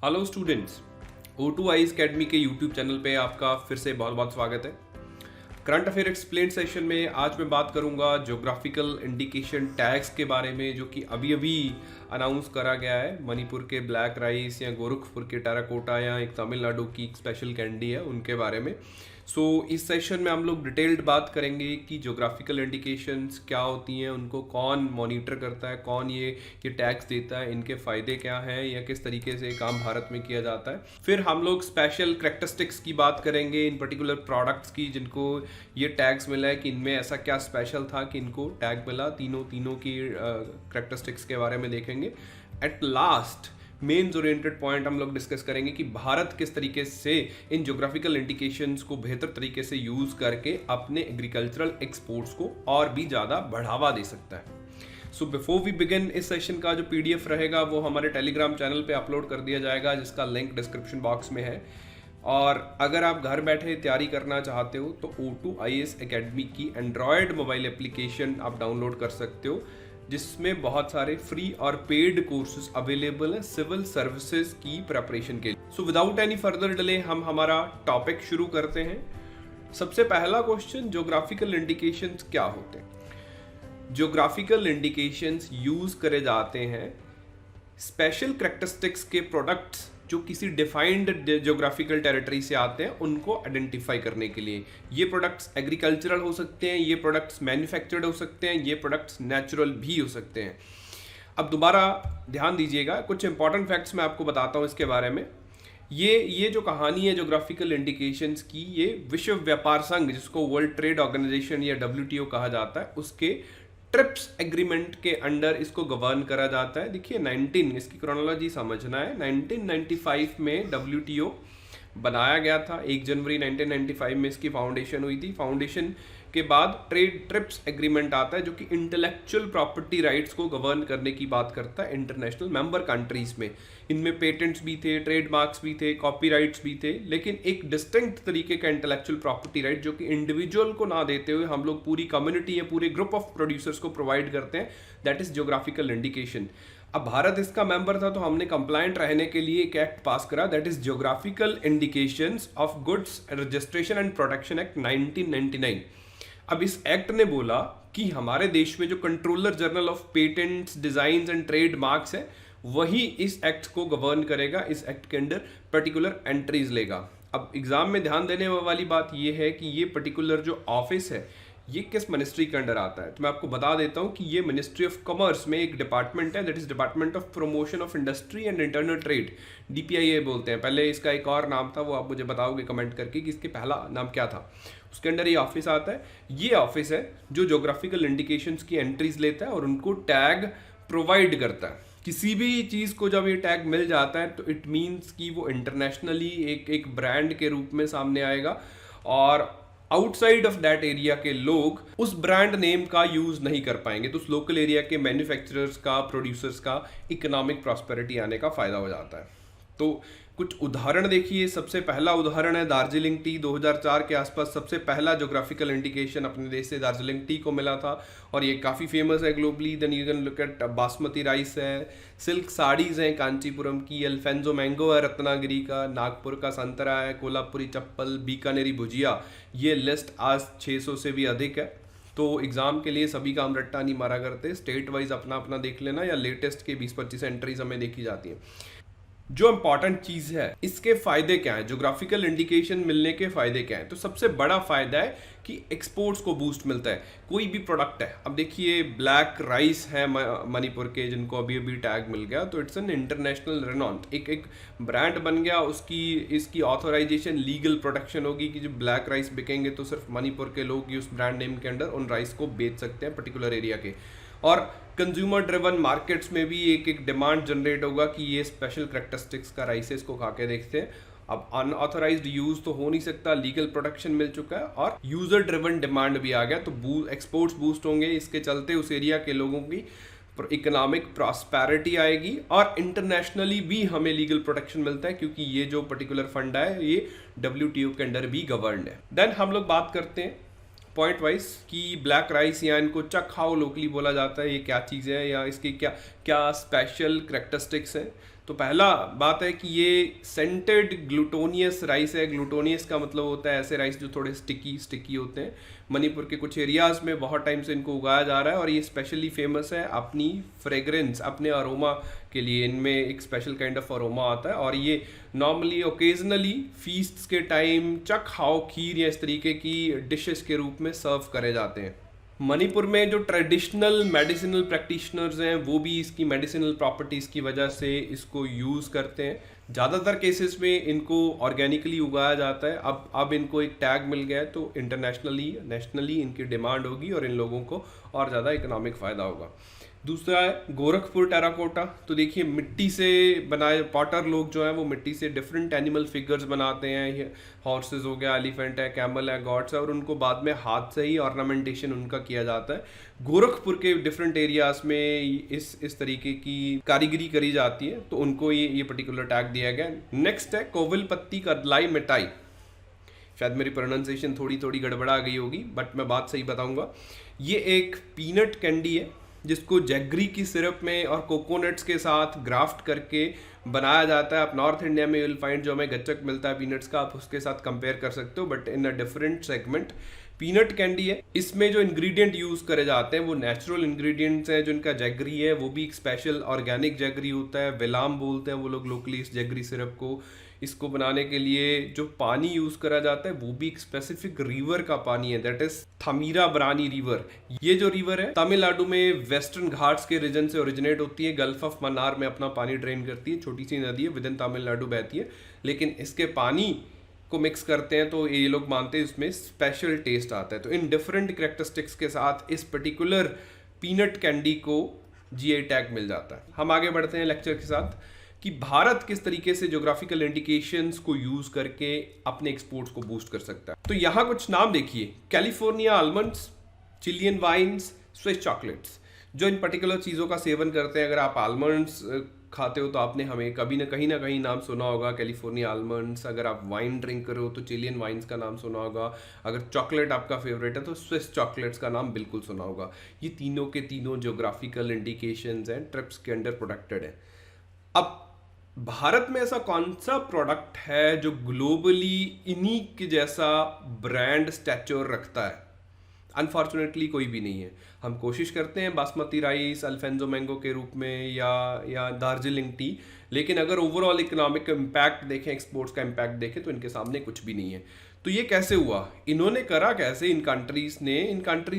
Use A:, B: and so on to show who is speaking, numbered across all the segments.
A: Hello students, O2 eyes academy के YouTube channel पे आपका फिर से बहुत बहुत स्वागत है। करंट अफेयर एक्सप्लेन सेशन में आज मैं बात करूंगा ज्योग्राफिकल इंडिकेशन टैग्स के बारे में, जो कि अभी अभी अनाउंस करा गया है। मणिपुर के ब्लैक राइस या गोरखपुर के टेराकोटा या एक तमिलनाडु की एक स्पेशल कैंडी है, उनके बारे में। इस सेशन में हम लोग डिटेल्ड बात करेंगे कि ज्योग्राफिकल इंडिकेशंस क्या होती हैं, उनको कौन मॉनिटर करता है, कौन ये टैग्स देता है, इनके फ़ायदे क्या हैं या किस तरीके से काम भारत में किया जाता है। फिर हम लोग स्पेशल कैरेक्टरिस्टिक्स की बात करेंगे, इन पर्टिकुलर प्रोडक्ट्स की जिनको ये टैग्स मिला है कि इनमें ऐसा क्या स्पेशल था कि इनको टैग मिला। तीनों की कैरेक्टरिस्टिक्स के बारे में देखेंगे। At last mains oriented point हम लोग डिस्कस करेंगे कि भारत किस तरीके से इन ज्योग्राफिकल इंडिकेशंस को बेहतर तरीके से यूज करके अपने एग्रीकल्चरल एक्सपोर्ट्स को और भी ज़्यादा बढ़ावा दे सकता है। सो बिफोर वी बिगिन, इस सेशन का जो PDF रहेगा वो हमारे टेलीग्राम चैनल पे अपलोड कर दिया जाएगा, जिसका लिंक डिस्क्रिप्शन बॉक्स में है। और अगर आप घर बैठे तैयारी करना चाहते हो तो O2 IAS अकेडमी की एंड्रॉयड मोबाइल एप्लीकेशन आप डाउनलोड कर सकते हो, जिसमें बहुत सारे फ्री और पेड कोर्सेज अवेलेबल हैं सिविल सर्विसेज की प्रिपरेशन के लिए। So without any further delay हम हमारा टॉपिक शुरू करते हैं। सबसे पहला क्वेश्चन, ज्योग्राफिकल इंडिकेशंस क्या होते हैं? ज्योग्राफिकल इंडिकेशंस यूज करे जाते हैं स्पेशल कैरेक्टरिस्टिक्स के प्रोडक्ट्स जो किसी डिफाइंड ज्योग्राफिकल टेरिटरी से आते हैं उनको आइडेंटिफाई करने के लिए। ये प्रोडक्ट्स एग्रीकल्चरल हो सकते हैं, ये प्रोडक्ट्स मैन्युफैक्चर्ड हो सकते हैं, ये प्रोडक्ट्स नेचुरल भी हो सकते हैं। अब दोबारा ध्यान दीजिएगा, कुछ इंपॉर्टेंट फैक्ट्स मैं आपको बताता हूँ इसके बारे में। ये जो कहानी है ज्योग्राफिकल इंडिकेशंस की, ये विश्व व्यापार संघ, जिसको वर्ल्ड ट्रेड ऑर्गेनाइजेशन या WTO कहा जाता है, उसके ट्रिप्स एग्रीमेंट के अंडर इसको गवर्न करा जाता है। देखिए 19, इसकी क्रोनोलॉजी समझना है। 1995 में WTO बनाया गया था। 1 जनवरी 1995 में इसकी फाउंडेशन हुई थी। फाउंडेशन के बाद ट्रिप्स एग्रीमेंट आता है, जो कि इंटेलेक्चुअल प्रॉपर्टी राइट्स को गवर्न करने की बात करता है इंटरनेशनल मेंबर कंट्रीज में। इनमें पेटेंट्स भी थे, ट्रेडमार्क्स भी थे, कॉपीराइट्स भी थे, लेकिन एक डिस्टिंक्ट तरीके का इंटेलेक्चुअल प्रॉपर्टी राइट जो कि इंडिविजुअल को ना देते हुए हम लोग पूरी कम्युनिटी या पूरे ग्रुप ऑफ प्रोड्यूसर्स को प्रोवाइड करते हैं, दैट इज ज्योग्राफिकल इंडिकेशन। अब भारत इसका मेंबर था, तो हमने कंप्लायंट रहने के लिए एक एक्ट पास करा, that is geographical indications of goods registration and protection act 1999। अब इस एक्ट ने बोला कि हमारे देश में जो controller general of patents, design and trademarks है, वही इस एक्ट को गवर्न करेगा, इस एक्ट के अंडर पर्टिकुलर एंट्रीज लेगा। अब एग्जाम में ध्यान देने वाली बात यह है कि ये पर्टिकुलर जो ऑफिस है ये किस मिनिस्ट्री के अंडर आता है। तो मैं आपको बता देता हूं कि ये मिनिस्ट्री ऑफ कॉमर्स में एक डिपार्टमेंट है, that is department of promotion of industry and internal trade, DPIA बोलते हैं। पहले इसका एक और नाम था, वो आप मुझे बताओगे कमेंट करके कि इसके पहला नाम क्या था। उसके अंडर ये ऑफिस आता है। ये ऑफिस है जो ज्योग्राफिकल इंडिकेशंस की एंट्रीज लेता है और उनको टैग प्रोवाइड करता है। किसी भी चीज़ को जब ये टैग मिल जाता है तो इट मीन्स कि वो इंटरनेशनली एक ब्रांड के रूप में सामने आएगा, और आउटसाइड ऑफ दैट एरिया के लोग उस ब्रांड नेम का यूज नहीं कर पाएंगे, तो उस लोकल एरिया के मैन्युफैक्चरर्स का, प्रोड्यूसर्स का इकोनॉमिक प्रॉस्पेरिटी आने का फायदा हो जाता है। तो कुछ उदाहरण देखिए। सबसे पहला उदाहरण है दार्जिलिंग टी। 2004 के आसपास सबसे पहला ज्योग्राफिकल इंडिकेशन अपने देश से दार्जिलिंग टी को मिला था, और ये काफ़ी फेमस है globally. Then you can look at basmati rice है, सिल्क साड़ीज़ हैं कांचीपुरम की, अल्फेंजो मैंगो है रत्नागिरी का, नागपुर का संतरा है, कोल्हापुरी चप्पल, बीकानेरी भुजिया। ये लिस्ट आज 600 से भी अधिक है। तो एग्जाम के लिए सभी का हम रट्टा नहीं मारा करते, स्टेट वाइज अपना अपना देख लेना, या लेटेस्ट के 20-25 एंट्रीज हमें देखी जाती हैं। जो इंपॉर्टेंट चीज है, इसके फायदे क्या है, ज्योग्राफिकल इंडिकेशन मिलने के फायदे क्या है? तो सबसे बड़ा फायदा है कि एक्सपोर्ट्स को बूस्ट मिलता है। कोई भी प्रोडक्ट है, अब देखिए ब्लैक राइस है मणिपुर के, जिनको अभी अभी टैग मिल गया, तो इट्स एन इंटरनेशनल रेनॉन्ड, एक ब्रांड बन गया। इसकी ऑथोराइजेशन, लीगल प्रोटेक्शन होगी कि जो ब्लैक राइस बिकेंगे तो सिर्फ मणिपुर के लोग ही उस ब्रांड नेम के अंडर उन राइस को बेच सकते हैं पर्टिकुलर एरिया के। और कंज्यूमर ड्रिवन मार्केट्स में भी एक डिमांड जनरेट होगा कि ये स्पेशल कैरेक्टरिस्टिक्स का राइसेस को खा के देखते हैं। अब अनऑथराइज्ड यूज तो हो नहीं सकता, लीगल प्रोटेक्शन मिल चुका है, और यूजर ड्रिवन डिमांड भी आ गया, तो एक्सपोर्ट्स बूस्ट होंगे। इसके चलते उस एरिया के लोगों की इकोनॉमिक प्रॉस्पेरिटी आएगी, और इंटरनेशनली भी हमें लीगल प्रोटेक्शन मिलता है, क्योंकि ये जो पर्टिकुलर फंड है ये WTO के अंडर भी गवर्नड है। देन हम लोग बात करते हैं पॉइंट वाइज कि ब्लैक राइस या इनको चखाओ लोकली बोला जाता है, ये क्या चीज़ है या इसकी क्या क्या स्पेशल करेक्टरिस्टिक्स हैं। तो पहला बात है कि ये सेंटेड ग्लूटोनियस राइस है। ग्लूटोनियस का मतलब होता है ऐसे राइस जो थोड़े स्टिकी होते हैं। मणिपुर के कुछ एरियाज में बहुत टाइम से इनको उगाया जा रहा है और ये स्पेशली फेमस है अपनी फ्रेग्रेंस, अपने अरोमा के लिए। इनमें एक स्पेशल काइंड ऑफ अरोमा आता है और ये नॉर्मली ओकेजनली फीस्ट्स के टाइम चक हाओ खीर या इस तरीके की डिशेस के रूप में सर्व करे जाते हैं। मणिपुर में जो ट्रेडिशनल मेडिसिनल प्रैक्टिशनर्स हैं वो भी इसकी मेडिसिनल प्रॉपर्टीज़ की वजह से इसको यूज़ करते हैं। ज़्यादातर केसेस में इनको ऑर्गेनिकली उगाया जाता है। अब इनको एक टैग मिल गया है तो इंटरनेशनली नेशनली इनकी डिमांड होगी और इन लोगों को और ज़्यादा इकोनॉमिक फ़ायदा होगा। दूसरा है गोरखपुर टेराकोटा। तो देखिए मिट्टी से बनाए पॉटर लोग जो हैं वो मिट्टी से डिफरेंट एनिमल फिगर्स बनाते हैं। हॉर्सेस हो गया, एलिफेंट है, कैमल है, गॉड्स है और उनको बाद में हाथ से ही ऑर्नामेंटेशन उनका किया जाता है। गोरखपुर के डिफरेंट एरियाज में इस तरीके की कारीगरी करी जाती है तो उनको ये पर्टिकुलर टैग दिया गया। नेक्स्ट है कोविलपत्ती कदलाई मिठाई। शायद मेरी प्रोनाउंसिएशन थोड़ी गड़बड़ा गई होगी बट मैं बात सही बताऊंगा। ये एक पीनट कैंडी है जिसको जैगरी की सिरप में और कोकोनट्स के साथ ग्राफ्ट करके बनाया जाता है। आप नॉर्थ इंडिया में विल फाइंड जो हमें गच्चक मिलता है पीनट्स का, आप उसके साथ कंपेयर कर सकते हो but in a different segment. Peanut candy है। इसमें जो इंग्रेडिएंट यूज़ करे जाते हैं वो नेचुरल इंग्रेडिएंट्स हैं। जो इनका जैगरी है वो भी एक स्पेशल ऑर्गेनिक जैगरी होता है। वेलाम बोलते हैं वो लोग लोकली इस जैगरी सिरप को। इसको बनाने के लिए जो पानी यूज़ करा जाता है वो भी एक स्पेसिफिक रिवर का पानी है, दैट इज थामीराबरानी रिवर। ये जो रिवर है तमिलनाडु में वेस्टर्न घाट्स के रीजन से ओरिजिनेट होती है। गल्फ ऑफ मन्नार में अपना पानी ड्रेन करती है। छोटी सी नदी है, विद इन तमिलनाडु बहती है, लेकिन इसके पानी को मिक्स करते हैं तो ये लोग मानते हैं इसमें स्पेशल टेस्ट आता है। तो इन डिफरेंट कैरेक्टरिस्टिक्स के साथ इस पर्टिकुलर पीनट कैंडी को जीआई टैग मिल जाता है। हम आगे बढ़ते हैं लेक्चर के साथ कि भारत किस तरीके से ज्योग्राफिकल इंडिकेशंस को यूज करके अपने एक्सपोर्ट्स को बूस्ट कर सकता है। तो यहाँ कुछ नाम देखिए, California almonds, Chilean wines, Swiss chocolates. जो इन पर्टिकुलर चीज़ों का सेवन करते हैं, अगर आप आलमंड्स खाते हो तो आपने हमें कभी ना कहीं नाम सुना होगा कैलिफोर्निया आलमंड्स। अगर आप वाइन ड्रिंक करो तो चिलियन वाइन्स का नाम सुना होगा। अगर चॉकलेट आपका फेवरेट है तो स्विस चॉकलेट्स का नाम बिल्कुल सुना होगा। ये तीनों के तीनों ज्योग्राफिकल इंडिकेशंस हैं, ट्रिप्स के अंडर प्रोटेक्टेड है। अब भारत में ऐसा कौन सा प्रोडक्ट है जो ग्लोबली इन्हीं के जैसा ब्रांड स्टैचर रखता है? अनफॉर्चुनेटली कोई भी नहीं है। हम कोशिश करते हैं बासमती राइस, अल्फेंजो मैंगो के रूप में या दार्जिलिंग टी, लेकिन अगर ओवरऑल इकोनॉमिक इम्पैक्ट देखें, एक्सपोर्ट्स का इम्पैक्ट देखें तो इनके सामने कुछ भी नहीं है। तो ये कैसे हुआ? इन्होंने करा कैसे? इन कंट्रीज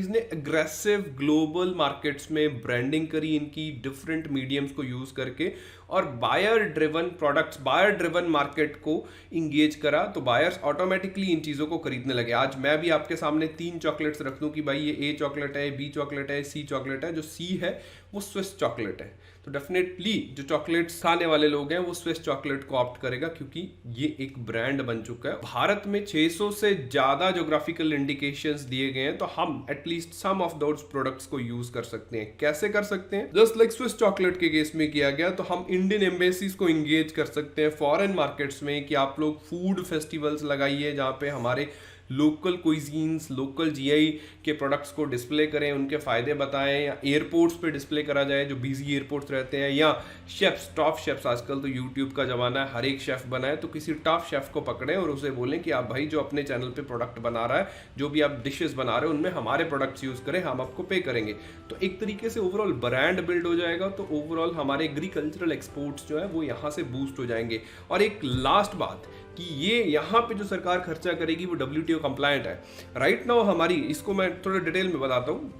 A: ने एग्रेसिव ग्लोबल मार्केट्स में ब्रांडिंग करी इनकी डिफरेंट मीडियम्स को यूज करके और buyer driven products, buyer driven market को इंगेज करा। तो बायर्स ऑटोमेटिकली इन चीज़ों को खरीदने लगे। आज मैं भी आपके सामने 3 चॉकलेट्स रख दूं कि भाई ये ए चॉकलेट है, बी चॉकलेट है, सी चॉकलेट है। जो सी है वो स्विस चॉकलेट है, तो डेफिनेटली जो चॉकलेट्स खाने वाले लोग हैं वो स्विस चॉकलेट को ऑप्ट करेगा क्योंकि ये एक ब्रांड बन चुका है। भारत में 600 से ज़्यादा ज्योग्राफिकल इंडिकेशंस दिए गए हैं, तो हम at least some of those products को यूज कर सकते हैं। कैसे कर सकते हैं? जस्ट लाइक स्विस चॉकलेट के केस में किया गया, तो हम इंडियन एम्बेसीज को इंगेज कर सकते हैं फॉरेन मार्केट्स में कि आप लोग फूड फेस्टिवल्स लगाइए जहाँ पे हमारे लोकल क्विजीन्स, लोकल जीआई के प्रोडक्ट्स को डिस्प्ले करें, उनके फ़ायदे बताएं, या एयरपोर्ट्स पे डिस्प्ले करा जाए जो बिजी एयरपोर्ट्स रहते हैं, या शेफ्स, टॉप शेफ्स, आजकल तो यूट्यूब का ज़माना है, हर एक शेफ़ बनाए तो किसी टॉप शेफ़ को पकड़ें और उसे बोलें कि आप भाई जो अपने चैनल पे प्रोडक्ट बना रहा है, जो भी आप डिशेस बना रहे हो उनमें हमारे प्रोडक्ट्स यूज़ करें, हम आपको पे करेंगे। तो एक तरीके से ओवरऑल ब्रांड बिल्ड हो जाएगा, तो ओवरऑल हमारे एग्रीकल्चरल एक्सपोर्ट्स जो है वो यहाँ से बूस्ट हो जाएंगे। और एक लास्ट बात कि ये यहाँ पे जो सरकार खर्चा करेगी वो WTO कंप्लायंट है। राइट नाउ हमारी, इसको मैं थोड़ा डिटेल में बताता हूँ,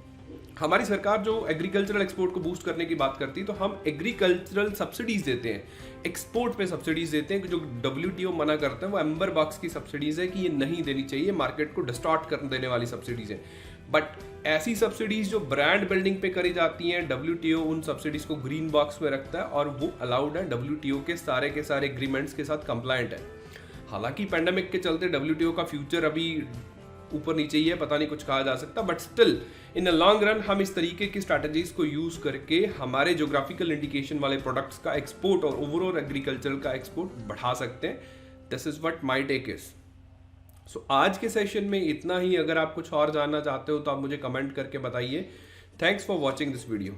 A: हमारी सरकार जो एग्रीकल्चरल एक्सपोर्ट को बूस्ट करने की बात करती है तो हम एग्रीकल्चरल सब्सिडीज देते हैं, एक्सपोर्ट पे सब्सिडीज देते हैं। जो WTO मना करता है वो एम्बर बॉक्स की सब्सिडीज है कि ये नहीं देनी चाहिए, मार्केट को डिस्टॉर्ट कर देने वाली सब्सिडीज है। बट ऐसी सब्सिडीज जो ब्रांड बिल्डिंग पे करी जाती हैं, WTO उन सब्सिडीज को ग्रीन बॉक्स में रखता है और वो अलाउड है, WTO के सारे एग्रीमेंट्स के साथ कंप्लायंट है। हालांकि पैंडेमिक के चलते WTO का फ्यूचर अभी ऊपर नीचे ही है, पता नहीं कुछ कहा जा सकता, but still in a long run हम इस तरीके की स्ट्रैटेजीज को यूज करके हमारे ज्योग्राफिकल इंडिकेशन वाले प्रोडक्ट्स का एक्सपोर्ट और ओवरऑल एग्रीकल्चर का एक्सपोर्ट बढ़ा सकते हैं। This is what my take is. So आज के सेशन में इतना ही। अगर आप कुछ और जानना चाहते हो तो आप मुझे कमेंट करके बताइए। Thanks for watching this video.